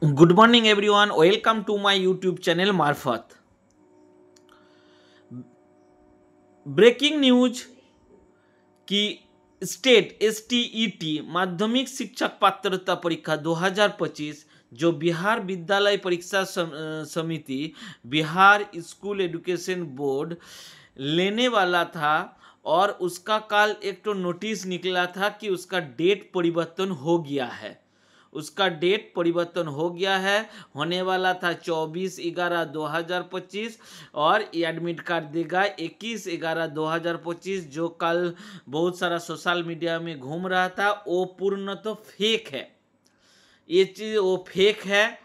Good morning, everyone. Welcome to my YouTube channel Marfat. Breaking news कि state STET माध्यमिक शिक्षक पात्रता परीक्षा 2025 जो बिहार विद्यालय परीक्षा समिति बिहार स्कूल एजुकेशन बोर्ड लेने वाला था और उसका कल एक तो नोटिस निकला था कि उसका डेट परिवर्तन हो गया है। उसका डेट परिवर्तन हो गया है, होने वाला था 24/11/2025 और ये एडमिट कार्ड देगा 21/11/2025। जो कल बहुत सारा सोशल मीडिया में घूम रहा था वो पूर्ण तो फेक है। ये चीज़ वो फेक है,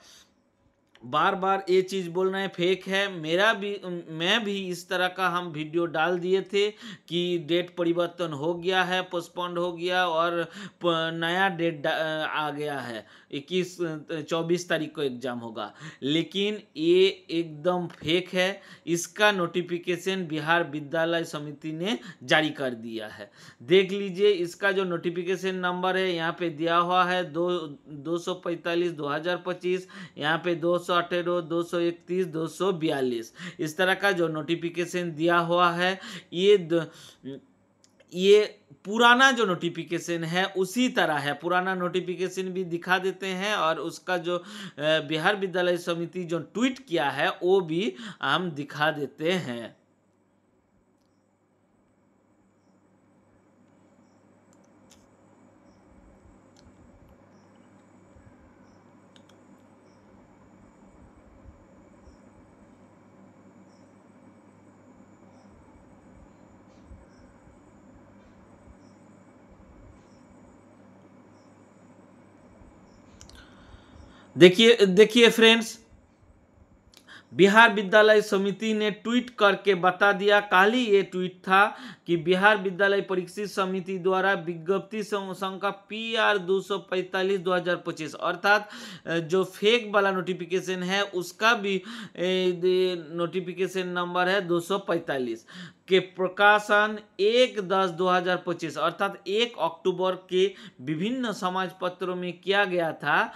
बार बार ये चीज़ बोलना है फेक है। मैं भी इस तरह का हम वीडियो डाल दिए थे कि डेट परिवर्तन हो गया है, पोस्टपोन्ड हो गया और नया डेट आ गया है, 24 तारीख को एग्ज़ाम होगा। लेकिन ये एकदम फेक है। इसका नोटिफिकेशन बिहार विद्यालय समिति ने जारी कर दिया है। देख लीजिए, इसका जो नोटिफिकेशन नंबर है यहाँ पे दिया हुआ है 245/2025, यहाँ पे 218, 231, 242। इस तरह का जो नोटिफिकेशन दिया हुआ है ये पुराना जो नोटिफिकेशन है उसी तरह है। पुराना नोटिफिकेशन भी दिखा देते हैं और उसका जो बिहार विद्यालय समिति जो ट्वीट किया है वो भी हम दिखा देते हैं। देखिए देखिए फ्रेंड्स, बिहार विद्यालय समिति ने ट्वीट करके बता दिया। कल ही ये ट्वीट था कि बिहार विद्यालय परीक्षा समिति द्वारा विज्ञप्ति संख्या PR 245/2025 अर्थात जो फेक वाला नोटिफिकेशन है उसका भी नोटिफिकेशन नंबर है 245 के प्रकाशन 1/10/2025 अर्थात 1 अक्टूबर के विभिन्न समाज पत्रों में किया गया था,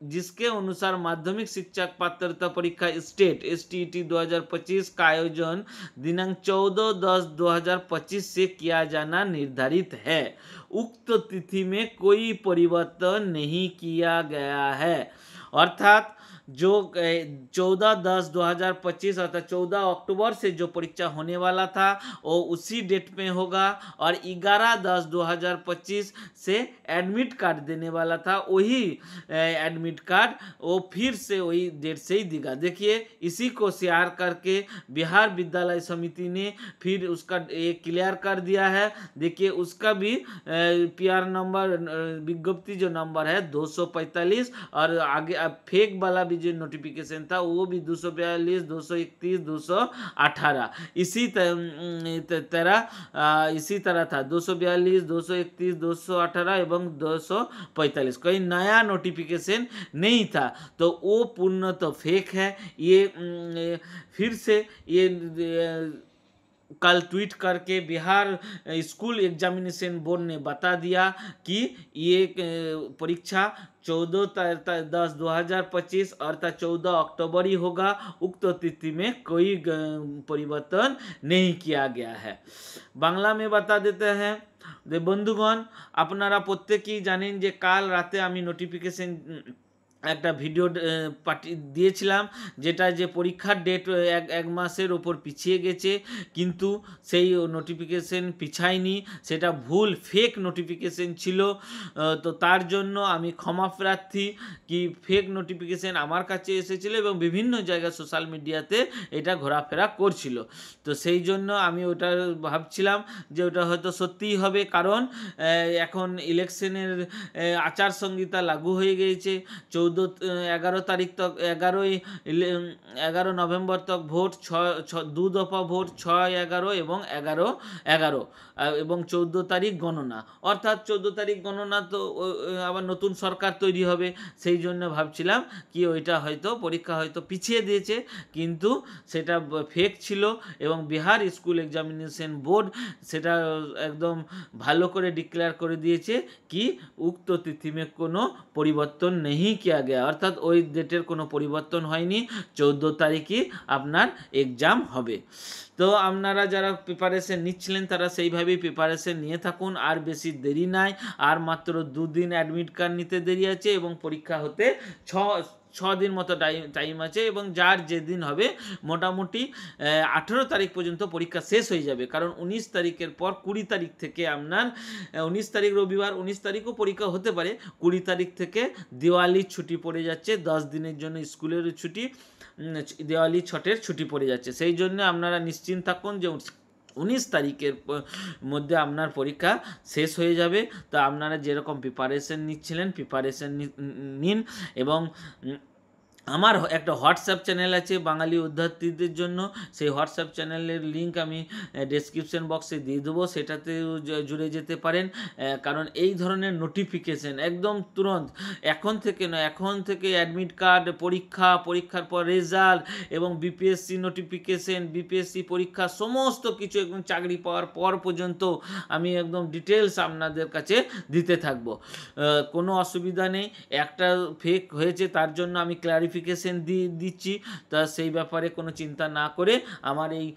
जिसके अनुसार माध्यमिक शिक्षक पात्रता परीक्षा स्टेट STET 2025 का आयोजन दिनांक 14/10/2025 से किया जाना निर्धारित है। उक्त तिथि में कोई परिवर्तन नहीं किया गया है। अर्थात जो 14/10/2025 अर्थात 14 अक्टूबर से जो परीक्षा होने वाला था वो उसी डेट में होगा और 11/10/2025 से एडमिट कार्ड देने वाला था वही एडमिट कार्ड वो फिर से वही डेट से ही देगा। देखिए, इसी को शेयर करके बिहार विद्यालय समिति ने फिर उसका एक क्लियर कर दिया है। देखिए, उसका भी PR नंबर विज्ञप्ति जो नंबर है 245 और आगे फेक वाला भी जो नोटिफिकेशन था वो भी 242, 231, 218 इसी तरह था। 242, 231, 218 एवं 245 कोई नया नोटिफिकेशन नहीं था, तो वो पूर्ण तो फेक है। ये फिर से ये कल ट्वीट करके बिहार स्कूल एग्जामिनेशन बोर्ड ने बता दिया कि ये परीक्षा 14/10/2025 अर्थात 14 अक्टूबर ही होगा। उक्त तिथि में कोई परिवर्तन नहीं किया गया है। बांग्ला में बता देते हैं। बंधुगण, আপনারা প্রত্যেকেই জানেন যে কাল রাতে আমি নোটিফিকেশন একটা ভিডিও দিয়েছিলাম যেটা যে পরীক্ষার ডেট এক মাসের ওপর পিছিয়ে গেছে, কিন্তু সেই নোটিফিকেশন পিছায়নি, সেটা ভুল ফেক নোটিফিকেশন ছিল। তো তার জন্য আমি ক্ষমা প্রার্থী কি ফেক নোটিফিকেশন আমার কাছে এসেছিল এবং বিভিন্ন জায়গায় সোশ্যাল মিডিয়াতে এটা ঘোরাফেরা করছিল। তো সেই জন্য আমি ওটা ভাবছিলাম যে ওটা হয়তো সত্যিই হবে, কারণ এখন ইলেকশনের আচারসংহিতা লাগু হয়ে গিয়েছে। 11 তারিখ তক 11 নভেম্বর তক ভোট, 2 দফা ভোট 6, 11 এবং 11 এবং 14 তারিখ গণনা, অর্থাৎ 14 তারিখ গণনা তো আবার নতুন সরকার তৈরি হবে। সেই জন্য ভাবছিলাম কি ওইটা হয়তো পরীক্ষা হয়তো পিছিয়ে দিয়েছে, কিন্তু সেটা ফেক ছিল এবং বিহার স্কুল এক্সামিনেশন বোর্ড সেটা একদম ভালো করে ডিক্লেয়ার করে দিয়েছে कि उक्त तिथि में कोनो परिवर्तन नहीं किया गया, अर्थात ওই ডেটের কোনো পরিবর্তন হয়নি, 14 তারিখই আপনার এক্সাম হবে। তো আপনারা যারা প্রিপারেশন নিচ্ছিলেন তারা সেইভাবেই প্রিপারেশন নিয়ে থাকুন, আর বেশি দেরি নাই, আর মাত্র 2 দিন অ্যাডমিট কার্ড নিতে দেরি আছে এবং পরীক্ষা হতে 6 দিন মতো টাইম আছে, এবং যার যেদিন হবে মোটামুটি 18 তারিখ পর্যন্ত পরীক্ষা শেষ হয়ে যাবে, কারণ 19 তারিখের পর 20 তারিখ থেকে আপনার 19 তারিখ রবিবার, 19 তারিখও পরীক্ষা হতে পারে, 20 তারিখ থেকে দিওয়ালির ছুটি পড়ে যাচ্ছে, 10 দিনের জন্য স্কুলের ছুটি, দিওয়ালি ছটের ছুটি পড়ে যাচ্ছে, সেই জন্য আপনারা নিশ্চিন্ত থাকুন যে 19 তারিখের মধ্যে আপনার পরীক্ষা শেষ হয়ে যাবে। তো আপনারা যেরকম প্রিপারেশন নিচ্ছিলেন প্রিপারেশন নিন, এবং আমার একটা হোয়াটসঅ্যাপ চ্যানেল আছে বাঙালি অধ্যাত্রীদের জন্য, সেই হোয়াটসঅ্যাপ চ্যানেলের লিঙ্ক আমি ডেসক্রিপশন বক্সে দিয়ে দেবো, সেটাতেও জুড়ে যেতে পারেন, কারণ এই ধরনের নোটিফিকেশন একদম তুরন্ত এখন থেকে নয়, এখন থেকে অ্যাডমিট কার্ড, পরীক্ষার পর রেজাল্ট এবং বিপিএসসি নোটিফিকেশন, বিপিএসসি পরীক্ষা সমস্ত কিছু একদম চাকরি পাওয়ার পর পর্যন্ত আমি একদম ডিটেলস আপনাদের কাছে দিতে থাকবো, কোনো অসুবিধা নেই। একটা ফেক হয়েছে তার জন্য আমি ক্লারিফিকেশন দিচ্ছি, তা সেই ব্যাপারে কোনো চিন্তা না করে আমার এই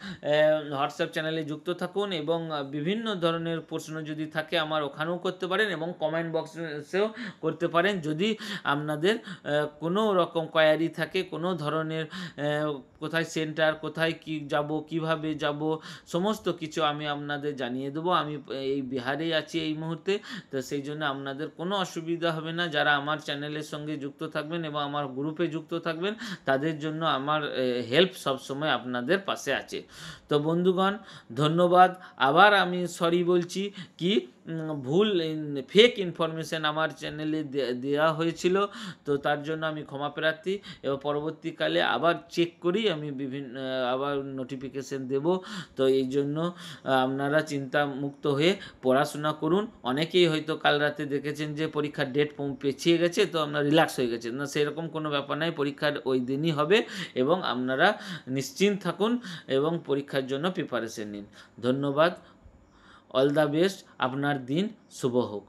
হোয়াটসঅ্যাপ চ্যানেলে যুক্ত থাকুন, এবং বিভিন্ন ধরনের প্রশ্ন যদি থাকে আমার ওখানেও করতে পারেন এবং কমেন্ট বক্সেও করতে পারেন। যদি আপনাদের কোনো রকম কোয়ারি থাকে, কোনো ধরনের কোথায় সেন্টার, কোথায় কি যাব, কিভাবে যাব, সমস্ত কিছু আমি আপনাদের জানিয়ে দেবো। আমি এই বিহারেই আছি এই মুহূর্তে, তো সেই জন্য আপনাদের কোনো অসুবিধা হবে না। যারা আমার চ্যানেলের সঙ্গে যুক্ত থাকবেন এবং আমার গ্রুপে যুক্ত থাকবেন তাদের জন্য আমার হেল্প সবসময় আপনাদের পাশে আছে। তো বন্ধুগণ ধন্যবাদ। আবার আমি সরি বলছি, কি ভুল ফেক ইনফরমেশন আমার চ্যানেলে দেওয়া হয়েছিল, তো তার জন্য আমি ক্ষমা প্রার্থী, এবং পরবর্তীকালে আবার চেক করি আমি আবার নোটিফিকেশন দেব। তো এই জন্য আপনারা চিন্তা মুক্ত হয়ে পড়াশোনা করুন। অনেকেই হয়তো কাল রাতে দেখেছেন যে পরীক্ষার ডেট পেছিয়ে গেছে, তো আপনারা রিল্যাক্স হয়ে গেছে, না সেরকম কোনো ব্যাপার নাই, পরীক্ষার ওই দিনই হবে, এবং আপনারা নিশ্চিন্ত থাকুন এবং পরীক্ষার জন্য প্রিপারেশন নিন। ধন্যবাদ, অল দ্য বেস্ট, আপনার দিন শুভ হোক।